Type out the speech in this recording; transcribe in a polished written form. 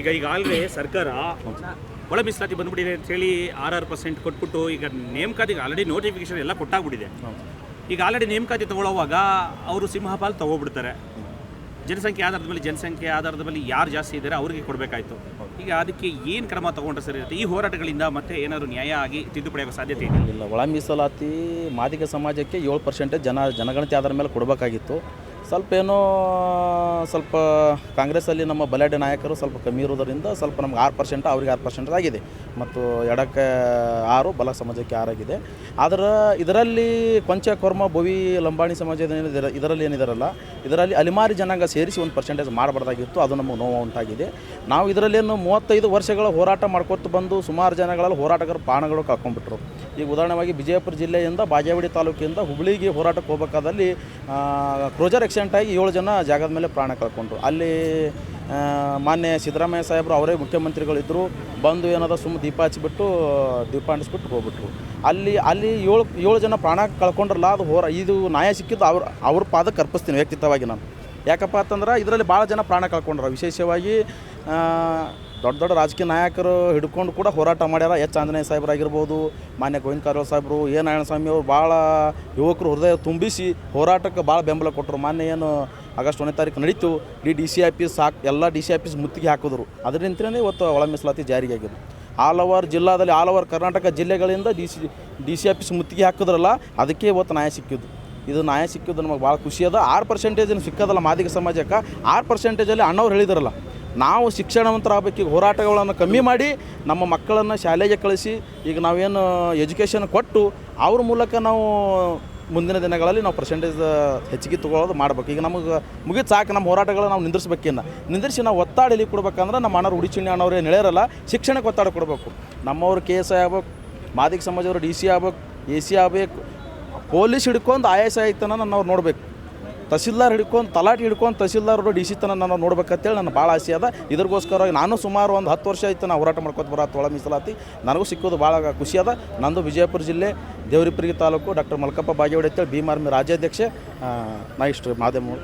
ಈಗಾಗಲೇ ಸರ್ಕಾರ ಒಳ ಮೀಸಲಾತಿ ಬಂದ್ಬಿಟ್ಟಿದೆ ಅಂತ ಹೇಳಿ 6% ಕೊಟ್ಬಿಟ್ಟು ಈಗ ನೇಮಕಾತಿಗೆ ಆಲ್ರೆಡಿ ನೋಟಿಫಿಕೇಶನ್ ಎಲ್ಲ ಕೊಟ್ಟಾಗ್ಬಿಟ್ಟಿದೆ. ಈಗ ಆಲ್ರೆಡಿ ನೇಮಕಾತಿ ತೊಗೊಳ್ಳೋವಾಗ ಅವರು ಸಿಂಹಪಾಲು ತೊಗೊಬಿಡ್ತಾರೆ. ಜನಸಂಖ್ಯೆ ಆಧಾರದ ಮೇಲೆ ಯಾರು ಜಾಸ್ತಿ ಇದ್ದಾರೆ ಅವ್ರಿಗೆ ಕೊಡಬೇಕಾಯ್ತು. ಈಗ ಅದಕ್ಕೆ ಏನು ಕ್ರಮ ತೊಗೊಂಡ್ರೆ ಸರಿ ಇರುತ್ತೆ? ಈ ಹೋರಾಟಗಳಿಂದ ಮತ್ತೆ ಏನಾದರೂ ನ್ಯಾಯ ಆಗಿ ತಿದ್ದುಪಡಿ ಆಗೋ ಸಾಧ್ಯತೆ ಇದೆ? ಇಲ್ಲ, ಒಳ ಮೀಸಲಾತಿ ಮಾದಿಗ ಸಮಾಜಕ್ಕೆ 7% ಜನಗಣತಿ ಆಧಾರ ಮೇಲೆ ಕೊಡಬೇಕಾಗಿತ್ತು. ಸ್ವಲ್ಪ ಕಾಂಗ್ರೆಸ್ಸಲ್ಲಿ ನಮ್ಮ ಬಲಾಢ್ಯ ನಾಯಕರು ಸ್ವಲ್ಪ ಕಮ್ಮಿ ಇರೋದರಿಂದ ಸ್ವಲ್ಪ ನಮ್ಗೆ 6%, ಅವ್ರಿಗೆ 6% ಆಗಿದೆ. ಮತ್ತು ಎಡಕ್ಕೆ 6, ಬಲ ಸಮಾಜಕ್ಕೆ 6 ಆಗಿದೆ. ಆದರೆ ಇದರಲ್ಲಿ ಕೊಂಚ ಕೊರ್ಮ ಬೋವಿ ಲಂಬಾಣಿ ಸಮಾಜ ಇದರಲ್ಲಿ ಏನಿದಾರಲ್ಲ, ಇದರಲ್ಲಿ ಅಲಿಮಾರಿ ಜನಾಂಗ ಸೇರಿಸಿ 1% ಮಾಡಬಾರ್ದಾಗಿತ್ತು. ಅದು ನಮಗೆ ನೋವು ಉಂಟಾಗಿದೆ. ನಾವು ಇದರಲ್ಲೇನು 35 ವರ್ಷಗಳ ಹೋರಾಟ ಮಾಡ್ಕೊತ ಬಂದು ಸುಮಾರು ಜನಗಳಲ್ಲಿ ಹೋರಾಟಗಾರ ಪ್ರಾಣಗಳು ಕಳ್ಕೊಂಡ್ಬಿಟ್ರು. ಈಗ ಉದಾಹರಣೆಯಾಗಿ ವಿಜಯಪುರ ಜಿಲ್ಲೆಯಿಂದ ಬಾಗೇವಾಡಿ ತಾಲೂಕಿಂದ ಹುಬ್ಳಿಗೆ ಹೋರಾಟಕ್ಕೆ ಹೋಗಬೇಕಾದಲ್ಲಿ ಕ್ರೋಜರ್ ಆಗಿ 7 ಜನ ಜಾಗದ ಮೇಲೆ ಪ್ರಾಣ ಕಳ್ಕೊಂಡ್ರು. ಅಲ್ಲಿ ಮಾನ್ಯ ಸಿದ್ದರಾಮಯ್ಯ ಸಾಹೇಬರು ಅವರೇ ಮುಖ್ಯಮಂತ್ರಿಗಳಿದ್ದರು. ಬಂದು ಏನದ ದೀಪ ಅಂಟಿಸ್ಬಿಟ್ಟು ಹೋಗ್ಬಿಟ್ರು. ಅಲ್ಲಿ 7 ಜನ ಪ್ರಾಣ ಕಳ್ಕೊಂಡ್ರಲ್ಲ, ಅದು ಇದು ನ್ಯಾಯ ಸಿಕ್ಕಿದ್ದು ಅವ್ರ ಪಾದಕ್ಕೆ ಅರ್ಪಿಸ್ತೀನಿ ವ್ಯಕ್ತಿತ್ವವಾಗಿ ನಾನು. ಯಾಕಪ್ಪ ಅಂತಂದ್ರೆ ಇದರಲ್ಲಿ ಭಾಳ ಜನ ಪ್ರಾಣ ಕಳ್ಕೊಂಡ್ರು. ವಿಶೇಷವಾಗಿ ದೊಡ್ಡ ರಾಜಕೀಯ ನಾಯಕರು ಹಿಡ್ಕೊಂಡು ಕೂಡ ಹೋರಾಟ ಮಾಡ್ಯಾರ. ಆಂಜನೇಯ ಸಾಹೇಬರಾಗಿರ್ಬೋದು, ಮಾನ್ಯ ಗೋವಿಂದ ಕಾರಜೋಳ ಸಾಹೇಬರು, ನಾರಾಯಣಸ್ವಾಮಿ ಅವರು ಭಾಳ ಯುವಕರು ಹೃದಯ ತುಂಬಿಸಿ ಹೋರಾಟಕ್ಕೆ ಭಾಳ ಬೆಂಬಲ ಕೊಟ್ಟರು. ಮಾನ್ಯ ಏನು ಆಗಸ್ಟ್ 1ನೇ ತಾರೀಕು ನಡೀತು, DC ಆಫೀಸ್ ಎಲ್ಲ DC ಆಫೀಸ್ ಮುತ್ತಿಗೆ ಹಾಕಿದ್ರು. ಅದರಿಂದಲೇ ಇವತ್ತು ಒಳ ಮೀಸಲಾತಿ ಜಾರಿಗೆ ಆಗಿದೆ. ಆಲ್ ಓವರ್ ಕರ್ನಾಟಕ ಜಿಲ್ಲೆಗಳಿಂದ DC ಆಫೀಸ್ ಮುತ್ತಿಗೆ ಹಾಕಿದ್ರಲ್ಲ, ಅದಕ್ಕೆ ಇವತ್ತು ನ್ಯಾಯ ಸಿಕ್ಕಿದ್ದು. ಇದು ನ್ಯಾಯ ಸಿಕ್ಕಿದ್ದು ನಮಗೆ ಭಾಳ ಖುಷಿ ಅದ. 6% ಸಿಕ್ಕದಲ್ಲ ಮಾದಿಗ ಸಮಾಜಕ್ಕೆ. 6%ಅಲ್ಲಿ ಅಣ್ಣವ್ರು ಹೇಳಿದಾರಲ್ಲ, ನಾವು ಶಿಕ್ಷಣವಂತರಾಗಬೇಕು. ಈಗ ಹೋರಾಟಗಳನ್ನು ಕಮ್ಮಿ ಮಾಡಿ ನಮ್ಮ ಮಕ್ಕಳನ್ನು ಶಾಲೆಗೆ ಕಳಿಸಿ ಈಗ ನಾವೇನು ಎಜುಕೇಷನ್ ಕೊಟ್ಟು ಅವ್ರ ಮೂಲಕ ನಾವು ಮುಂದಿನ ದಿನಗಳಲ್ಲಿ ನಾವು ಪರ್ಸೆಂಟೇಜ್ ಹೆಚ್ಚಿಗೆ ತೊಗೊಳ್ಳೋದು ಮಾಡ್ಬೇಕು. ಈಗ ನಮಗೆ ಮುಗಿದು ಸಾಕು, ನಮ್ಮ ಹೋರಾಟಗಳು ನಾವು ನಿಂದಿರಿಸಿ ನಾವು ಒತ್ತಡ ಎಲ್ಲಿ ಕೊಡ್ಬೇಕಂದ್ರೆ ನಮ್ಮ ಅಣ್ಣವ್ರು ಉಡಿಚಿಣ್ಣಿ ಅಣ್ಣವ್ರು ಏನು ಹೇಳ್ಯಾರಲ್ಲ, ಶಿಕ್ಷಣಕ್ಕೆ ಒತ್ತಡ ಕೊಡಬೇಕು. ನಮ್ಮವ್ರು KS ಆಗ್ಬೇಕು, ಮಾದಿಗ ಸಮಾಜವರು DC ಆಗ್ಬೇಕು, AC ಆಗ್ಬೇಕು. ಪೊಲೀಸ್ ಹಿಡ್ಕೊಂಡು IAS ಆಯ್ತನ ನಾವು ನೋಡಬೇಕು. ತಹಸೀಲ್ದಾರ್ ಹಿಡ್ಕೊಂಡು ತಲಾಟಿ ಹಿಡ್ಕೊಂಡು ತಹಸೀಲ್ದಾರರು DC ತನ ನಾವು ನೋಡ್ಬೇಕಂತೇಳಿ ನನ್ನ ಭಾಳ ಆಸೆ ಅದ. ಇದ್ರಗೋಸ್ಕರ ನಾನು ಸುಮಾರು ಒಂದು 10 ವರ್ಷ ಆಯ್ತು ನಾವು ಹೋರಾಟ ಮಾಡ್ಕೊತ ಬರತ್ತೆ. ಒಳ ಮೀಸಲಾತಿ ನನಗೂ ಸಿಕ್ಕೋದು ಭಾಳ ಖುಷಿ ಅದ. ನಂದು ವಿಜಯಪುರ ಜಿಲ್ಲೆ ದೇವರಿಪರಿಗೆ ತಾಲೂಕು ಡಾಕ್ಟರ್ ಮಲ್ಕಪ್ಪ ಬಾಗೇವಾಡಿ ಅಂತೇಳಿ ಭೀಮಾರ್ಮಿ ರಾಜ್ಯಾಧ್ಯಕ್ಷೆ. ನಾ ಇಷ್ಟು ಮಾಧ್ಯಮ